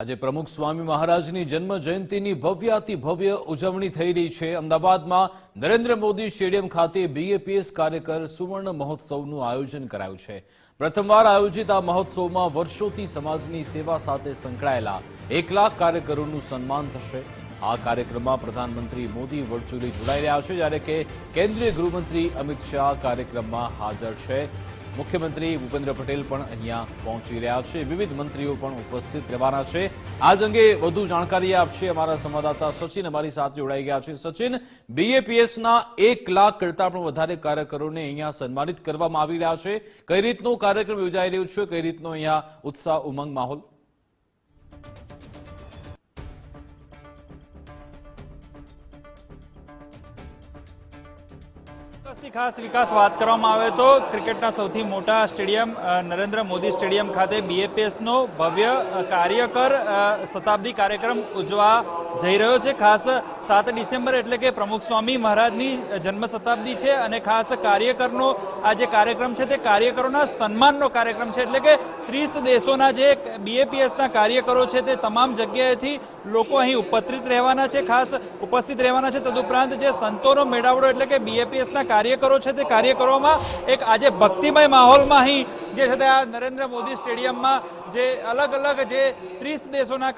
આજે પ્રમુખ સ્વામી મહારાજની જન્મ જયંતિની ભવ્યાતિ ભવ્ય ઉજવણી થઈ રહી છે। અમદાવાદમાં નરેન્દ્ર મોદી સ્ટેડિયમ ખાતે બીએપીએસ કાર્યકર સુવર્ણ મહોત્સવનું આયોજન કરાયું છે। પ્રથમવાર આયોજિત આ મહોત્સવમાં વર્ષોથી સમાજની સેવા સાથે સંકળાયેલા 1 લાખ કાર્યકરોનું સન્માન થશે। આ કાર્યક્રમમાં પ્રધાનમંત્રી મોદી વર્ચ્યુઅલી જોડાઈ રહ્યા છે, જ્યારે કે કેન્દ્રીય ગૃહમંત્રી અમિત શાહ કાર્યક્રમમાં હાજર છે। મુખ્યમંત્રી ભૂપેન્દ્ર પટેલ પણ અહીંયા પહોંચી રહ્યા છે। વિવિધ મંત્રીઓ પણ ઉપસ્થિત રહેવાના છે। આજ અંગે વધુ જાણકારી આપશે અમારા સંવાદદાતા સચિન અમારી સાથે જોડાઈ ગયા છે। સચિન, બીએપીએસના 1 લાખ કરતા પણ વધારે કાર્યકરોને અહીંયા સન્માનિત કરવામાં આવી રહ્યા છે। કઈ રીતનો કાર્યક્રમ યોજાઈ રહ્યો છે, કઈ રીતનો અહીંયા ઉત્સાહ ઉમંગ માહોલ? ખાસ વિકાસ વાત કરવામાં આવે તો ક્રિકેટના સૌથી મોટા સ્ટેડિયમ નરેન્દ્ર મોદી સ્ટેડિયમ ખાતે બીએપીએસનો ભવ્ય કાર્યકર શતાબ્દી કાર્યક્રમ ઉજવા જઈ રહ્યો છે। ખાસ 7 ડિસેમ્બર એટલે કે પ્રમુખ સ્વામી મહારાજની જન્મ શતાબ્દી છે અને ખાસ કાર્યકરનો આ જે કાર્યક્રમ છે તે કાર્યકરોના સન્માનનો કાર્યક્રમ છે। એટલે કે 30 દેશોના જે બીએપીએસના કાર્યકરો છે તે તમામ જગ્યાએથી લોકો અહીં ઉપસ્થિત રહેવાના છે, ખાસ ઉપસ્થિત રહેવાના છે। તદુપરાંત જે સંતોનો મેળાવડો એટલે કે બીએપીએસના કાર્યકરો છે તે કાર્યકરોમાં એક આજે ભક્તિમય માહોલમાં અહીં જે છે તે આ નરેન્દ્ર મોદી સ્ટેડિયમમાં જે અલગ અલગ જે 30 દેશોના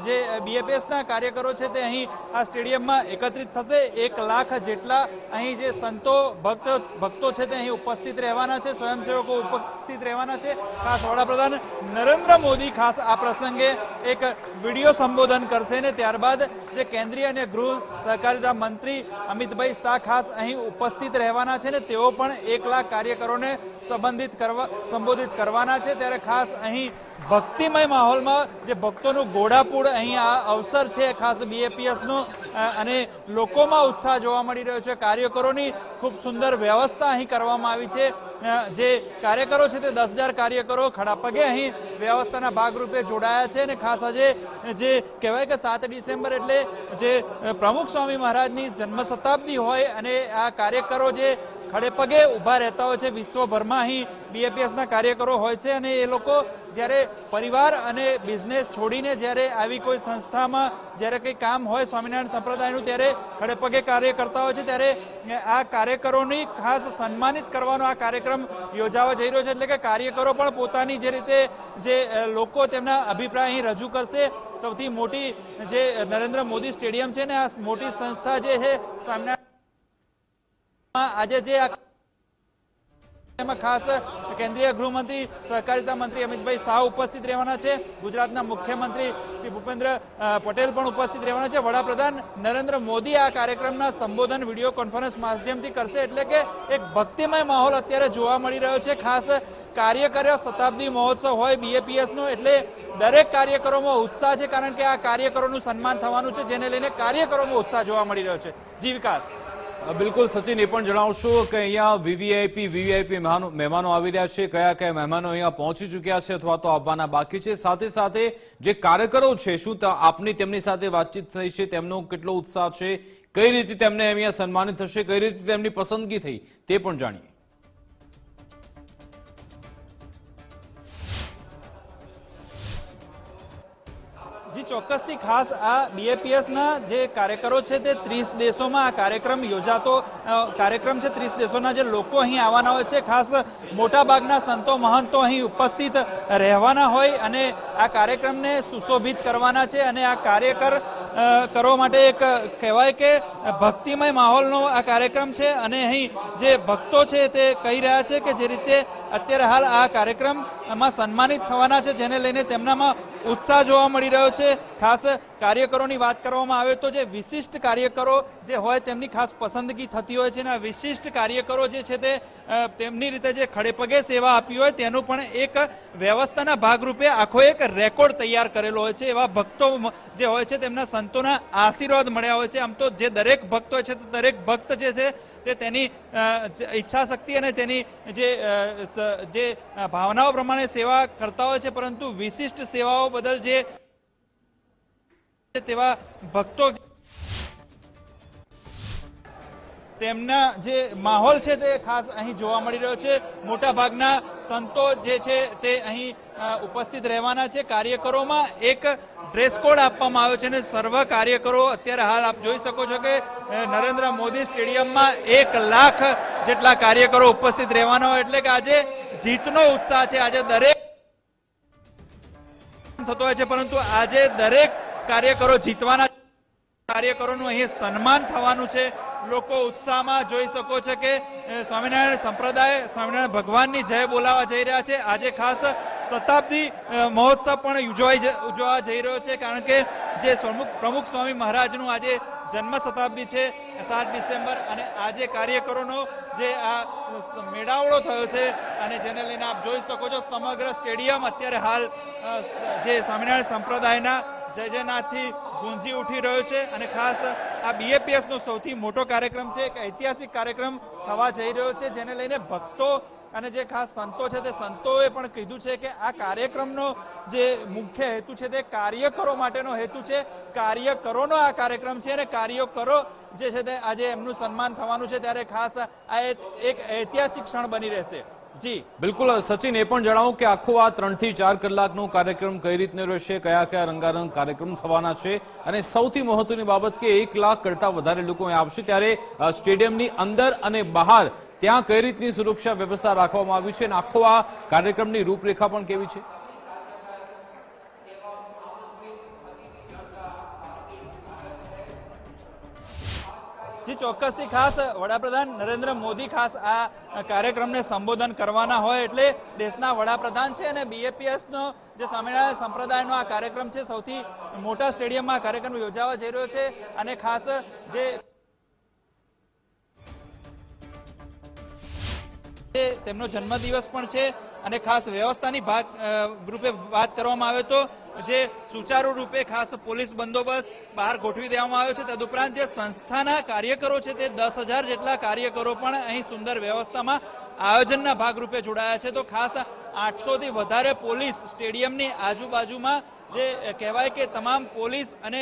જે બીએપીએસના કાર્યકરો છે તે અહીં આ સ્ટેડિયમમાં એકત્રિત થશે। 1 લાખ જેટલા અહીં જે સંતો ભક્તો છે તે અહીં ઉપસ્થિત રહેવાના છે, સ્વયંસેવકો ઉપસ્થિત રહેવાના છે। ખાસ વડાપ્રધાન નરેન્દ્ર મોદી ખાસ આ પ્રસંગે એક વિડીયો સંબોધન કરશે ને ત્યારબાદ જે કેન્દ્રીય અને ગૃહ સહકારિતા મંત્રી અમિતભાઈ શાહ ખાસ અહીં ઉપસ્થિત રહેવાના છે ને તેઓ પણ 1 લાખ કાર્યકરોને સંબોધિત કરવાના છે। ત્યારે ખાસ અહીં ભક્તિમય માહોલમાં જે ભક્તોનું ઘોડાપૂર અહીં આ અવસર છે ખાસ બીએપીએસનો અને લોકોમાં ઉત્સાહ જોવા મળી રહ્યો છે। કાર્યકરોની ખૂબ સુંદર વ્યવસ્થા અહીં કરવામાં આવી છે। જે કાર્યકરો છે તે 10,000 કાર્યકરો ખડાપગે અહીં વ્યવસ્થાના ભાગરૂપે જોડાયા છે અને ખાસ આજે જે કહેવાય કે 7 ડિસેમ્બર એટલે જે પ્રમુખ સ્વામી મહારાજની જન્મ શતાબ્દી હોય અને આ કાર્યકરો જે ખડે પગે ઊભા રહેતા હોય છે, વિશ્વભરમાં અહીં બીએપીએસના કાર્યકરો હોય છે અને એ લોકો જ્યારે પરિવાર અને બિઝનેસ છોડીને જ્યારે આવી કોઈ સંસ્થામાં જ્યારે કંઈ કામ હોય સ્વામિનારાયણ સંપ્રદાયનું ત્યારે ખડે પગે કાર્ય કરતા હોય છે, ત્યારે આ કાર્યકરોની ખાસ સન્માનિત કરવાનો આ કાર્યક્રમ યોજાવા જઈ રહ્યો છે। એટલે કે કાર્યકરો પણ પોતાની જે રીતે જે લોકો તેમના અભિપ્રાય અહીં રજૂ કરશે। સૌથી મોટી જે નરેન્દ્ર મોદી સ્ટેડિયમ છે ને આ મોટી સંસ્થા જે છે સ્વામિનારાયણ આજે જે એમાં ખાસ કેન્દ્રીય ગૃહમંત્રી સહકારિતા મંત્રી અમિતભાઈ શાહ ઉપસ્થિત રહેવાના છે। ગુજરાતના મુખ્યમંત્રી શ્રી ભૂપેન્દ્ર પટેલ પણ ઉપસ્થિત રહેવાના છે। વડાપ્રધાન નરેન્દ્ર મોદી આ કાર્યક્રમના સંબોધન વિડીયો કોન્ફરન્સ માધ્યમથી કરશે। એટલે કે એક ભક્તિમય માહોલ અત્યારે જોવા મળી રહ્યો છે। ખાસ કાર્યકર શતાબ્દી મહોત્સવ હોય બીએપીએસનો એટલે દરેક કાર્યકરોમાં ઉત્સાહ છે, કારણ કે આ કાર્યકરોનું સન્માન થવાનું છે, જેને લઈને કાર્યકરોમાં ઉત્સાહ જોવા મળી રહ્યો છે। જી વિકાસ। બિલકુલ સચિન, એ પણ જણાવશો કે અહીંયા વીવીઆઈપી મહેમાનો આવી રહ્યા છે, કયા કયા મહેમાનો અહીંયા પહોંચી ચૂક્યા છે અથવા તો આવવાના બાકી છે? સાથે સાથે જે કાર્યકરો છે શું આપની તેમની સાથે વાતચીત થઈ છે, તેમનો કેટલો ઉત્સાહ છે, કઈ રીતે તેમને અહીંયા સન્માનિત થશે, કઈ રીતે તેમની પસંદગી થઈ તે પણ જાણીએ। જી ચોક્કસથી ખાસ આ બીએપીએસના જે કાર્યકરો છે તે 30 દેશોમાં આ કાર્યક્રમ યોજાતો કાર્યક્રમ છે। 30 દેશોના જે લોકો અહીં આવવાના હોય છે, ખાસ મોટાભાગના સંતો મહંતો અહીં ઉપસ્થિત રહેવાના હોય અને આ કાર્યક્રમને સુશોભિત કરવાના છે અને આ કરો માટે એક કહેવાય કે ભક્તિમય માહોલનો આ કાર્યક્રમ છે અને અહીં જે ભક્તો છે તે કહી રહ્યા છે કે જે રીતે અત્યારે હાલ આ કાર્યક્રમમાં સન્માનિત થવાના છે, જેને લઈને તેમનામાં ઉત્સાહ જોવા મળી રહ્યો છે। ખાસ કાર્યકરોની વાત કરવામાં આવે તો જે વિશિષ્ટ કાર્યકરો જે હોય તેમની ખાસ પસંદગી થતી હોય છે અને આ વિશિષ્ટ કાર્યકરો જે છે તે તેમની રીતે જે ખડે પગે સેવા આપી હોય તેનું પણ એક વ્યવસ્થાના ભાગરૂપે આખો એક રેકોર્ડ તૈયાર કરેલો હોય છે। એવા ભક્તો જે હોય છે તેમના સંતોના આશીર્વાદ મળ્યા હોય છે। આમ તો જે દરેક ભક્ત હોય છે દરેક ભક્ત જે છે તે તેની ઈચ્છા શક્તિ અને તેની જે ભાવનાઓ પ્રમાણે સેવા કરતા હોય છે, પરંતુ વિશિષ્ટ સેવાઓ બદલ જે તેવા ભક્તો તેમના જે માહોલ છે તે ખાસ અહીં જોવા મળી રહ્યો છે. મોટા ભાગના સંતો જે છે તે અહીં ઉપસ્થિત રહેવાના છે. કાર્યકરોમાં એક ડ્રેસ કોડ આપવામાં આવ્યો છે અને સર્વ કાર્યકરો અત્યારે હાલ આપ જોઈ શકો છો કે નરેન્દ્ર મોદી સ્ટેડિયમમાં 1 લાખ જેટલા કાર્યકરો ઉપસ્થિત રહેવાના હોય, એટલે કે આજે જીતનો ઉત્સાહ છે. આજે દરેક થતો હોય છે, પરંતુ આજે દરેક કાર્યકરો જીતવાના, કાર્યકરોનું અહીં સન્માન થવાનું છે. લોકો ઉત્સાહમાં જોઈ શકો છો કે સ્વામિનારાયણ સંપ્રદાય સ્વામિનારાયણ ભગવાનની જય બોલાવવા જઈ રહ્યા છે. આજે ખાસ શતાબ્દી મહોત્સવ પણ ઉજવવા જઈ રહ્યો છે, કારણ કે જે પ્રમુખ સ્વામી મહારાજનું આજે જન્મ શતાબ્દી છે 7 ડિસેમ્બર, અને આજે કાર્યકરોનો જે આ મેળાવડો થયો છે અને જેને લઈને આપ જોઈ શકો છો સમગ્ર સ્ટેડિયમ અત્યારે હાલ જે સ્વામિનારાયણ સંપ્રદાયના જયનાથથી ગુંજી ઉઠી રહ્યો છે. અને ખાસ આ BAPS નો સૌથી મોટો કાર્યક્રમ છે, એક ઐતિહાસિક કાર્યક્રમ થવા જઈ રહ્યો છે, જેને લઈને ભક્તો અને જે ખાસ સંતો છે તે સંતોએ પણ કીધું છે કે આ કાર્યક્રમનો જે મુખ્ય હેતુ છે તે કાર્યકરો માટેનો હેતુ છે. કાર્યકરોનો આ કાર્યક્રમ છે અને કાર્યકરો જે છે તે આજે એમનું સન્માન થવાનું છે, ત્યારે ખાસ આ એક ઐતિહાસિક ક્ષણ બની રહેશે. જી બિલકુલ સચિન, એ પણ જણાવો કે આખો આ 3 થી 4 કલાકનો કાર્યક્રમ કઈ રીતનો રહેશે, કયા કયા રંગારંગ કાર્યક્રમ થવાના છે, અને સૌથી મહત્વની બાબત કે 1 લાખ કરતા વધારે લોકો અહીં આવશે, ત્યારે સ્ટેડિયમની અંદર અને બહાર ત્યાં કઈ રીતની સુરક્ષા વ્યવસ્થા રાખવામાં આવી છે અને આખો આ કાર્યક્રમની રૂપરેખા પણ કેવી છે? જી ચોક્કસથી ખાસ વડાપ્રધાન નરેન્દ્ર મોદી ખાસ આ કાર્યક્રમને સંબોધન કરવાના હોય એટલે દેશના વડાપ્રધાન છે, અને BAPS નો જે સ્વામિનારાયણ સંપ્રદાયનો આ કાર્યક્રમ છે સૌથી મોટા સ્ટેડિયમમાં કાર્યક્રમ યોજાવા જઈ રહ્યો છે. અને ખાસ જે તેમનો જન્મદિવસ પણ છે, અને ખાસ વ્યવસ્થાની ભાગ રૂપે વાત કરવામાં આવે તો જે સુચારુ રૂપે ખાસ પોલીસ બંદોબસ્ત બહાર ગોઠવી દેવામાં આવ્યો છે. તદુપરાંત જે સંસ્થાના કાર્યકરો છે તે 10,000 જેટલા કાર્યકરો પણ અહીં સુંદર વ્યવસ્થામાં આયોજનના ભાગરૂપે જોડાયા છે. તો ખાસ 800 થી વધારે પોલીસ સ્ટેડિયમની આજુબાજુમાં જે કહેવાય કે તમામ પોલીસ અને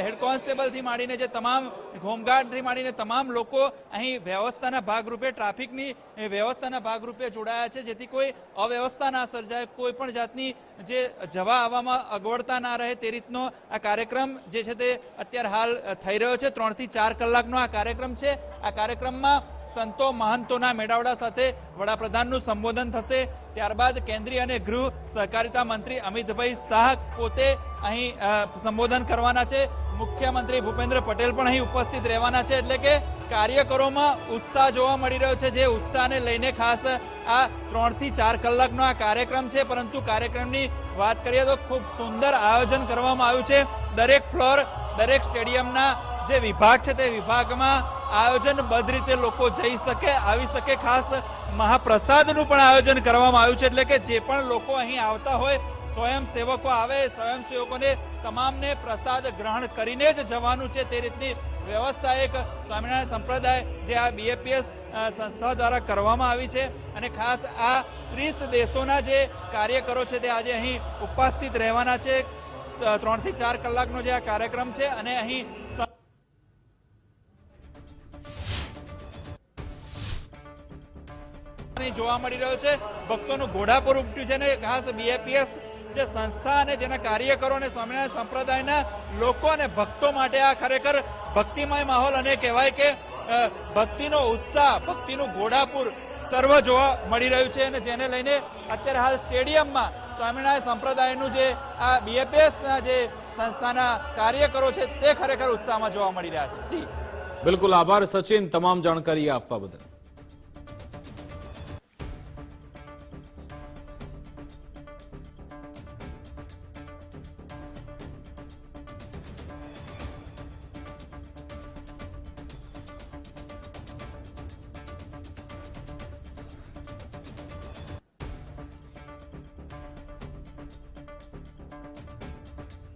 હેડ કોન્સ્ટેબલથી માંડીને જે તમામ હોમગાર્ડથી માંડીને તમામ લોકો અહીં વ્યવસ્થાના ભાગરૂપે ટ્રાફિકની વ્યવસ્થાના ભાગરૂપે જોડાયા છે, જેથી કોઈ અવ્યવસ્થા ના સર્જાય, કોઈ પણ જાતની જે જવા આવવામાં અગવડતા ના રહે તે રીતનો આ કાર્યક્રમ જે છે તે અત્યારે હાલ થઈ રહ્યો છે. 3 થી 4 કલાકનો આ કાર્યક્રમ છે. આ કાર્યક્રમમાં સંતો મહંતોના મેળાવડા સાથે વડાપ્રધાનનું સંબોધન થશે. ત્યારબાદ કેન્દ્રીય અને ગૃહ સહકારિતા મંત્રી અમિતભાઈ શાહ પોતે અહીં સંબોધન કરવાના છે. મુખ્યમંત્રી ભૂપેન્દ્ર પટેલ પણ અહીં ઉપસ્થિત રહેવાના છે. એટલે કે કાર્યકરોમાં ઉત્સાહ જોવા મળી રહ્યો છે, જે ઉત્સાહને લઈને ખાસ આ 3 થી 4 કલાકનો આ કાર્યક્રમ છે. પરંતુ કાર્યક્રમની વાત કરીએ તો ખૂબ સુંદર આયોજન કરવામાં આવ્યું છે. દરેક ફ્લોર, દરેક સ્ટેડિયમના જે વિભાગ છે તે વિભાગમાં આયોજનબદ્ધ રીતે લોકો જઈ શકે, આવી શકે. ખાસ મહાપ્રસાદનું પણ આયોજન કરવામાં આવ્યું છે, એટલે કે જે પણ લોકો અહીં આવતા હોય, સ્વયંસેવકો આવે, સ્વયંસેવકોને તમામને પ્રસાદ ગ્રહણ કરીને જ જવાનું છે, તે રીતની વ્યવસ્થા એક સ્વામિનારાયણ સંપ્રદાય જે આ BAPS સંસ્થા દ્વારા કરવામાં આવી છે. અને ખાસ આ 30 દેશોના જે કાર્યકરો છે તે આજે અહીં ઉપસ્થિત રહેવાના છે. 3 થી 4 કલાકનો જે આ કાર્યક્રમ છે, અને અહીં જોવા મળી રહ્યો છે. ભક્તોનું ઘોડાપુર ઉમટ્યું છે, અને ખાસ BAPS જે સંસ્થા અને જેના કાર્યકરો અને સ્વામિનારાયણ સંપ્રદાયના લોકો અને ભક્તો માટે આ ખરેખર ભક્તિમય માહોલ, અને કહેવાય કે ભક્તિનો ઉત્સાહ, ભક્તિનું ઘોડાપુર સર્વ જોવા મળી રહ્યું છે. અને જેને લઈને અત્યારે હાલ સ્ટેડિયમમાં સ્વામિનારાયણ સંપ્રદાયનું જે આ BAPSના જે સંસ્થાના કાર્યકરો છે તે ખરેખર ઉત્સાહમાં જોવા મળી રહ્યા છે. જી બિલકુલ, આભાર સચિન તમામ જાણકારી આપવા બદલ.